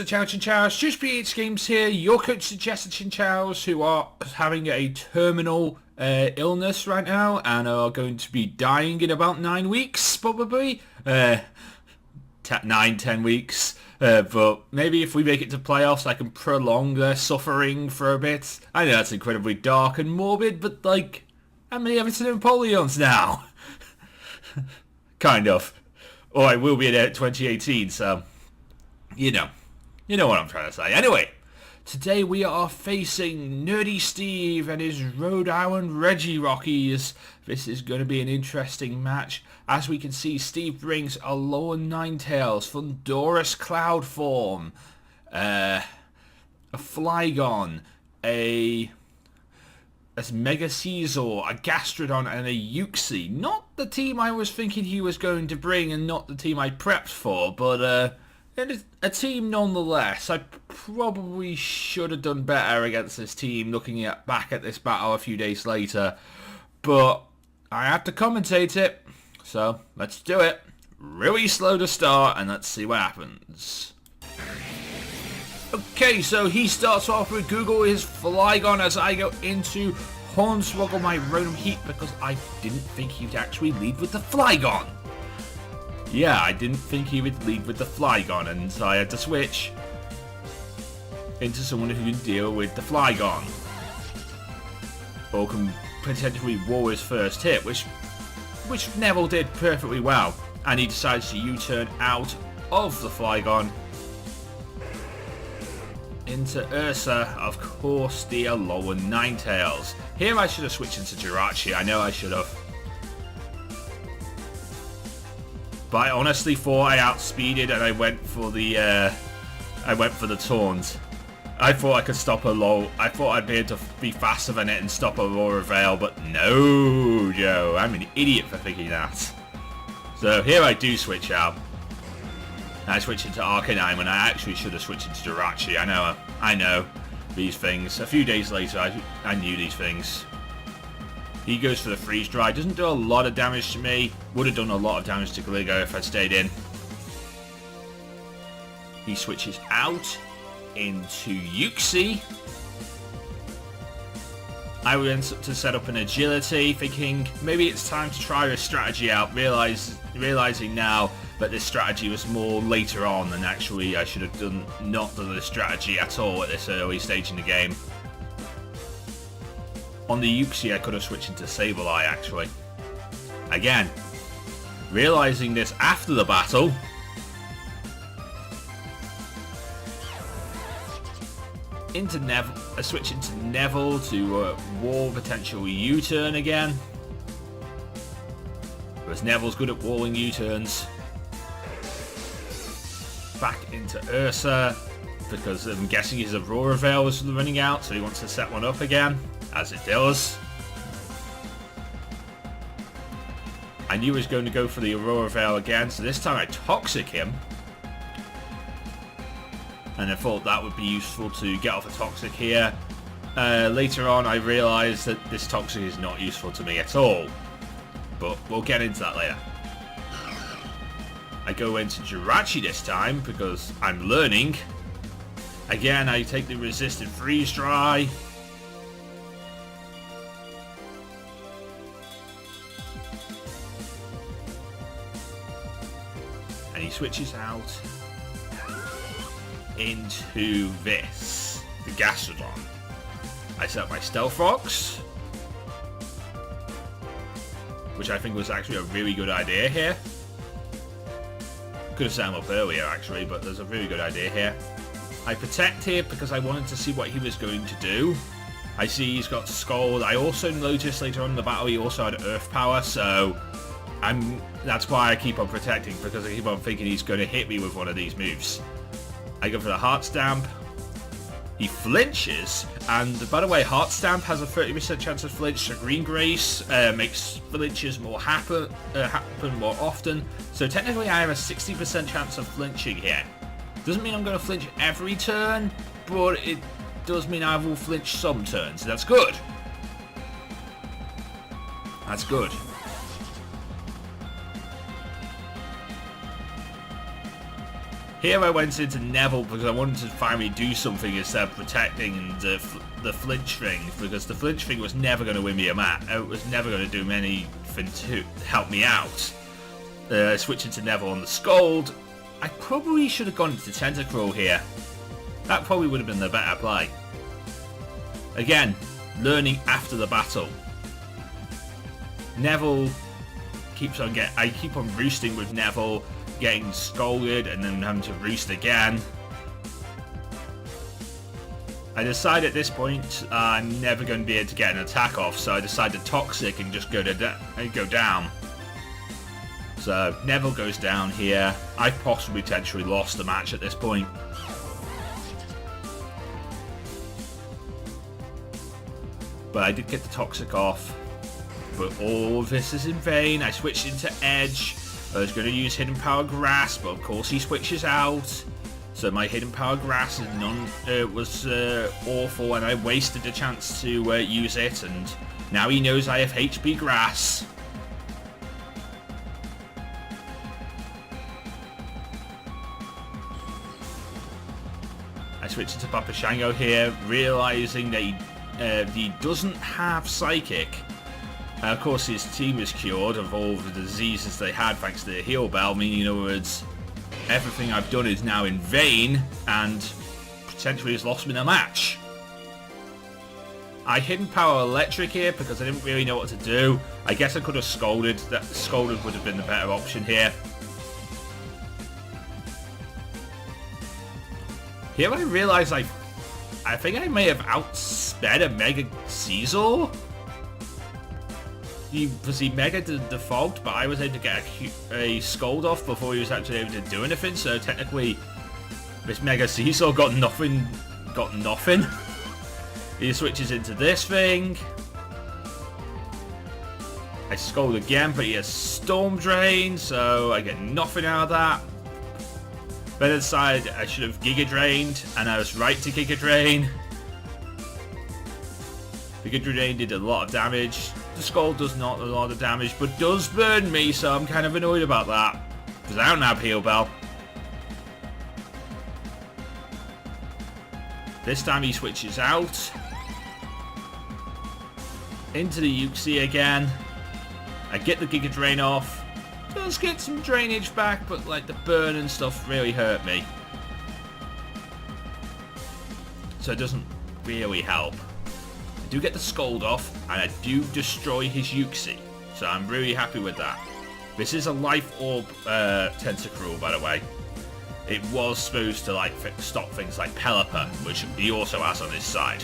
Ciao Chinchaos, Just PH Games here, your coach suggested Chinchaos who are having a terminal illness right now and are going to be dying in about 9 weeks, probably. 9-10 weeks. But maybe if we make it to playoffs, I can prolong their suffering for a bit. I know that's incredibly dark and morbid, but like, how many Everton and Napoleons now? Kind of. Or I will be in 2018, so... You know what I'm trying to say. Anyway, today we are facing Nerdy Steve and his Rhode Island Reggie Rockies. This is going to be an interesting match. As we can see, Steve brings a lower Ninetales, Thunderous Cloud Form, a Flygon, a Mega Caesar, a Gastrodon, and a Uxie. Not the team I was thinking he was going to bring and not the team I prepped for, but... a team nonetheless. I probably should have done better against this team looking back at this battle a few days later. But I have to commentate it. So let's do it. Really slow to start and let's see what happens. Okay, so he starts off with Google his Flygon as I go into Hornswoggle my Rotom Heat because I didn't think he'd actually lead with the Flygon. Yeah, I didn't think he would lead with the Flygon, and so I had to switch into someone who can deal with the Flygon. Or can potentially wall his first hit, which Neville did perfectly well. And he decides to U-turn out of the Flygon into Ursa, of course, the lower Ninetales. Here I should have switched into Giratina, I know I should have. But I honestly thought I outspeeded and I went for the taunt. I thought I could stop a low. I thought I'd be able to be faster than it and stop Aurora Veil, but no, Joe. I'm an idiot for thinking that. So here I do switch out. I switch into Arcanine when I actually should have switched into Giratina. I know these things. A few days later, I knew these things. He goes for the Freeze Dry. Doesn't do a lot of damage to me. Would have done a lot of damage to Gligo if I'd stayed in. He switches out into Uxie. I went to set up an Agility, thinking maybe it's time to try a strategy out. Realizing now that this strategy was more later on than actually I should have not done the strategy at all at this early stage in the game. On the Uxie, I could have switched into Sableye, actually. Again, realizing this after the battle. Into Neville, I switch into Neville to wall potential U-turn again. Whereas Neville's good at walling U-turns. Back into Ursa, because I'm guessing his Aurora Veil was running out, so he wants to set one up again. As it does. I knew he was going to go for the Aurora Veil again, so this time I Toxic him. And I thought that would be useful to get off a Toxic here. Later on I realised that this Toxic is not useful to me at all. But we'll get into that later. I go into Giratina this time because I'm learning. Again, I take the resisted Freeze Dry. And he switches out into this, the Gastrodon. I set up my Stealth Rocks, which I think was actually a really good idea here. Could have set him up earlier actually, but there's a really good idea here. I Protect here because I wanted to see what he was going to do. I see he's got Scald. I also noticed later on in the battle he also had Earth Power, so that's why I keep on protecting, because I keep on thinking he's going to hit me with one of these moves. I go for the Heart Stamp. He flinches, and by the way, Heart Stamp has a 30% chance of flinch, so Green Grace makes flinches more happen more often. So technically I have a 60% chance of flinching here. Doesn't mean I'm going to flinch every turn, but it does mean I will flinch some turns. That's good. That's good. Here I went into Neville because I wanted to finally do something instead of protecting the flinch thing, because the flinch thing was never going to win me a match. It was never going to do anything to help me out. Switching to Neville on the Scold. I probably should have gone into Tentacruel here. That probably would have been the better play. Again, learning after the battle. Neville keeps on I keep on roosting with Neville, getting scolded and then having to roost again. I decide at this point I'm never going to be able to get an attack off, so I decide to Toxic and just go down. So Neville goes down here. I've possibly potentially lost the match at this point. But I did get the Toxic off. But all of this is in vain. I switched into Edge. I was going to use Hidden Power Grass, but of course he switches out. So my Hidden Power Grass was awful, and I wasted the chance to use it, and now he knows I have HP Grass. I switch into Papa Shango here, realising that he doesn't have Psychic. Of course his team is cured of all the diseases they had thanks to the heal bell, meaning in other words, everything I've done is now in vain and potentially has lost me the match. I Hidden Power Electric here because I didn't really know what to do. I guess I could have Scolded. That Scolded would have been the better option here. Here I realise I think I may have outsped a Mega Caesar. Because he Mega default, but I was able to get a Scold off before he was actually able to do anything, so technically this Mega Caesar got nothing. He switches into this thing. I Scold again, but he has Storm Drain, so I get nothing out of that. Then I decided I should have Giga Drained, and I was right to Giga Drain. The Giga Drain did a lot of damage. The Scold does not a lot of damage, but does burn me, so I'm kind of annoyed about that. Because I don't have Heal Bell. This time he switches out. Into the Uxie again. I get the Giga Drain off. Does get some drainage back, but like the burn and stuff really hurt me. So it doesn't really help. I do get the Scold off, and I do destroy his Uxie, so I'm really happy with that. This is a Life Orb Tentacruel, by the way. It was supposed to like stop things like Pelipper, which he also has on his side.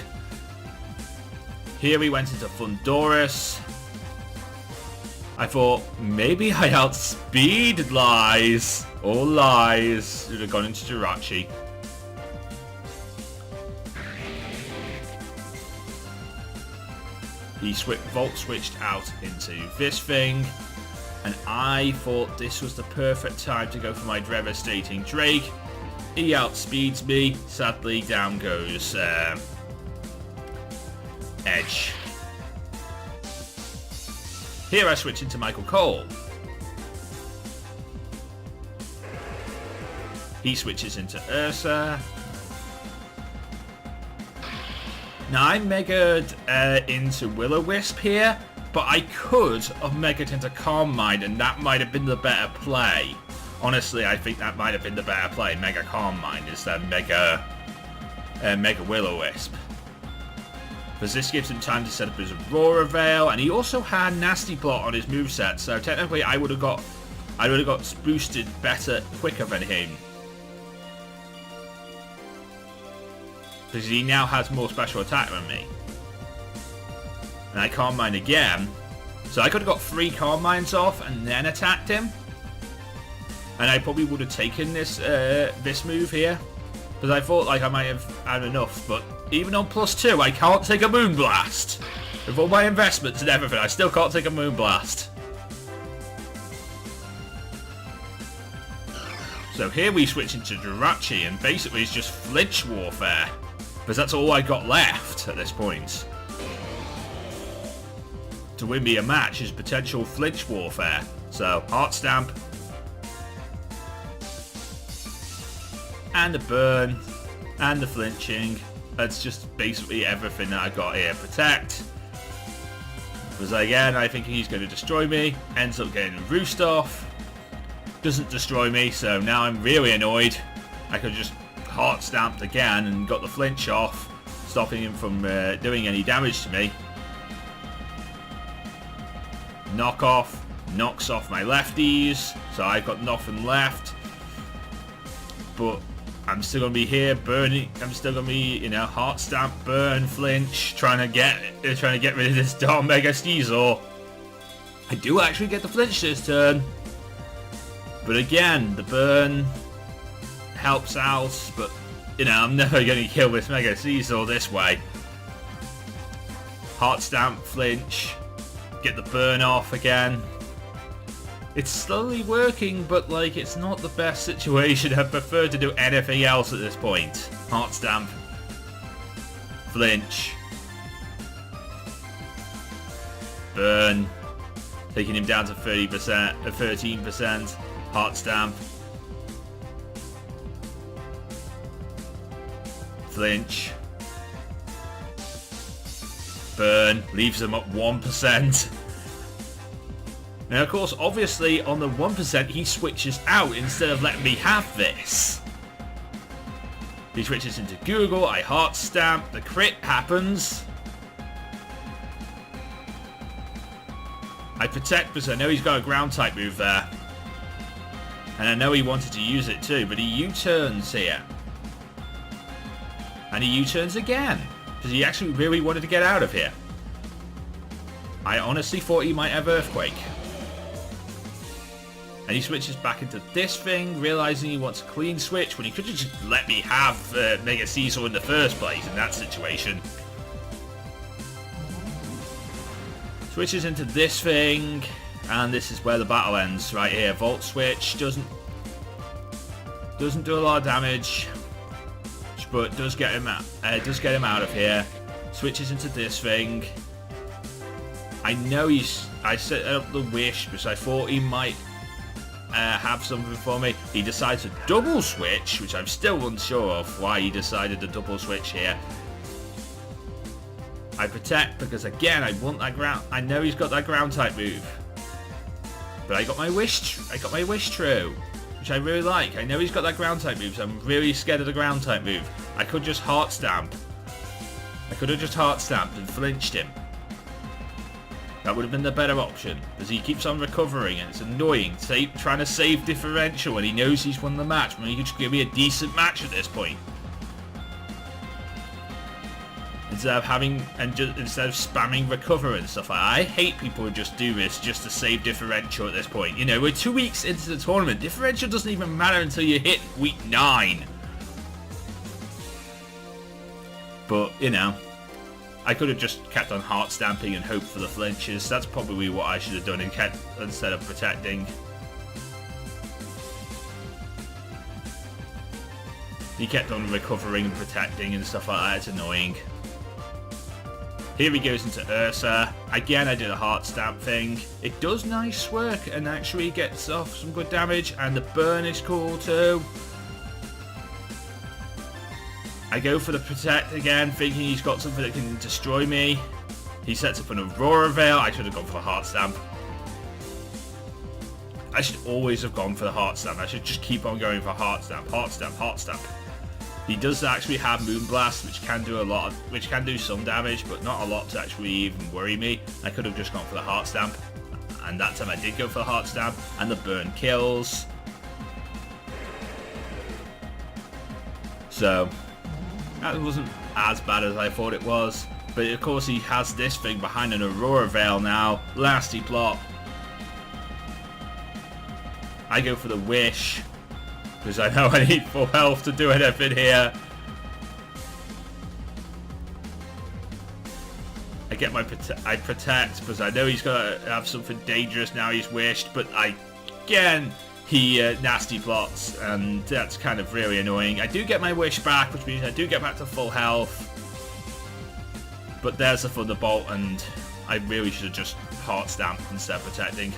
Here we went into Thunderous. I thought maybe I outspeed Lies, or Lies. Should have gone into Jirachi. He Volt switched out into this thing, and I thought this was the perfect time to go for my Devastating Drake. He outspeeds me. Sadly, down goes Edge. Here I switch into Michael Cole. He switches into Ursa. Now I Mega'd into Will-O-Wisp here, but I could have Mega'd into Calm Mind, and that might have been the better play. Honestly, I think that might have been the better play, Mega Calm Mind, instead of Mega Will-O-Wisp. Because this gives him time to set up his Aurora Veil, and he also had Nasty Plot on his moveset, so technically I would have got boosted better quicker than him. Because he now has more special attack than me. And I Calm Mind again. So I could have got 3 Calm Minds off and then attacked him. And I probably would have taken this move here. Because I thought like I might have had enough. But even on +2, I can't take a Moonblast. With all my investments and everything, I still can't take a Moonblast. So here we switch into Jirachi, and basically it's just flinch warfare. Because that's all I got left at this point. To win me a match is potential flinch warfare. So, Heart Stamp. and the burn, and the flinching. That's just basically everything that I got here. Protect. Because again, I think he's going to destroy me. Ends up getting roost off. Doesn't destroy me, so now I'm really annoyed. I could just heart stamped again and got the flinch off, stopping him from doing any damage to me. Knock off. Knocks off my lefties, so I've got nothing left. But I'm still going to be here burning. I'm still going to be, you know, heart stamp, burn, flinch, trying to get rid of this darn Mega Steezel. I do actually get the flinch this turn, but again, the burn helps out. But you know, I'm never going to kill this Mega Steezel this way. Heart stamp, flinch, get the burn off again. It's slowly working, but like it's not the best situation. I prefer to do anything else at this point. Heart stamp. Flinch. Burn. Taking him down to 30%, 13%. Heart stamp. Flinch. Burn. Leaves him up 1%. Now, of course, obviously, on the 1%, he switches out instead of letting me have this. He switches into Google, I heart stamp, the crit happens. I protect because I know he's got a ground type move there. And I know he wanted to use it too, but he U-turns here. And he U-turns again, because he actually really wanted to get out of here. I honestly thought he might have Earthquake. And he switches back into this thing, realizing he wants a clean switch when he could have just let me have Mega Steezel in the first place in that situation. Switches into this thing, and this is where the battle ends, right here. Volt switch doesn't do a lot of damage, but does get him out of here. Switches into this thing. I know I set up the wish because I thought he might have something for me. He decides to double switch, which I'm still unsure of why he decided to double switch here. I protect because again I want that ground. I know he's got that ground type move, but I got my wish true, which I really like. I know he's got that ground type move, so I'm really scared of the ground type move. I could just heart stamp. I could have just heart stamped and flinched him. That would have been the better option, because he keeps on recovering and it's annoying trying to save differential when he knows he's won the match, when he could just give me a decent match at this point. Instead of spamming recover and stuff like that. I hate people who just do this just to save differential at this point. You know, we're 2 weeks into the tournament. Differential doesn't even matter until you hit week 9. But, you know, I could have just kept on heart stamping and hoped for the flinches. That's probably what I should have done instead of protecting. He kept on recovering and protecting and stuff like that. It's annoying. Here he goes into Ursa. Again, I did a heart stamp thing. It does nice work and actually gets off some good damage. And the burn is cool too. I go for the protect again, thinking he's got something that can destroy me. He sets up an Aurora Veil. I should have gone for the heart stamp. I should always have gone for the heart stamp. I should just keep on going for heart stamp, heart stamp, heart stamp. He does actually have Moonblast, which can do some damage, but not a lot to actually even worry me. I could have just gone for the heart stamp, and that time I did go for the heart stamp, and the burn kills. So that wasn't as bad as I thought it was, but of course he has this thing behind an Aurora Veil now. Lasty plot. I go for the wish, because I know I need full health to do anything here. I protect, because I know he's going to have something dangerous now he's wished, but again, he nasty plots, and that's kind of really annoying. I do get my wish back, which means I do get back to full health. But there's the Thunderbolt, and I really should have just heart stamped instead of protecting.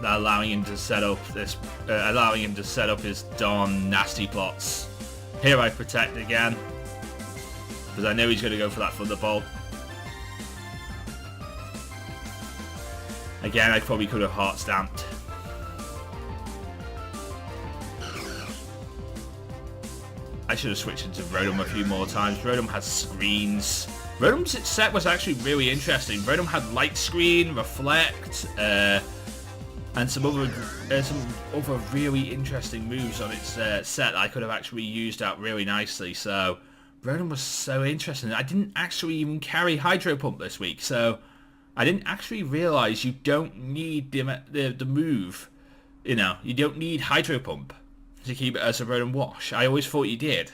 allowing him to set up his darn nasty plots. Here I protect again, because I know he's going to go for that Thunderbolt. Again, I probably could have heart stamped. I should have switched into Rotom a few more times. Rotom has screens. Rotom's set was actually really interesting. Rotom had Light Screen, Reflect, and some other really interesting moves on its set that I could have actually used out really nicely. So Rotom was so interesting. I didn't actually even carry Hydro Pump this week, so I didn't actually realise you don't need the move. You know, you don't need Hydro Pump to keep it as a Rotom Wash. I always thought you did.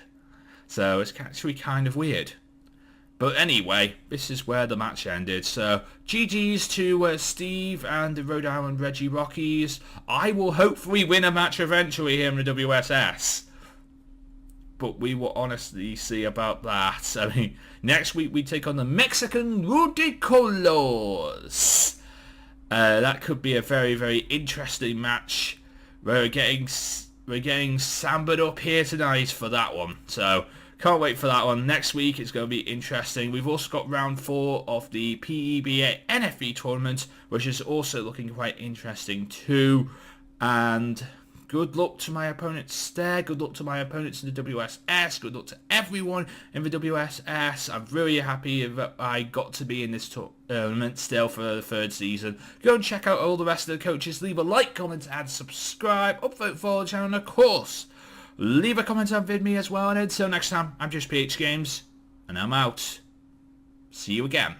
So it's actually kind of weird. But anyway, this is where the match ended. So GG's to Steve and the Rhode Island Reggie Rockies. I will hopefully win a match eventually here in the WSS. But we will honestly see about that. I mean, next week we take on the Mexican Rudicolos. That could be a very, very interesting match. We're getting sambered up here tonight for that one. So can't wait for that one. Next week it's going to be interesting. We've also got round 4 of the PEBA NFV tournament, which is also looking quite interesting too. And good luck to my opponents there. Good luck to my opponents in the WSS. Good luck to everyone in the WSS. I'm really happy that I got to be in this tournament still for the 3rd season. Go and check out all the rest of the coaches. Leave a like, comment, and subscribe. Upvote for the channel, and of course, leave a comment on VidMe as well. And until next time, I'm just PH Games, and I'm out. See you again.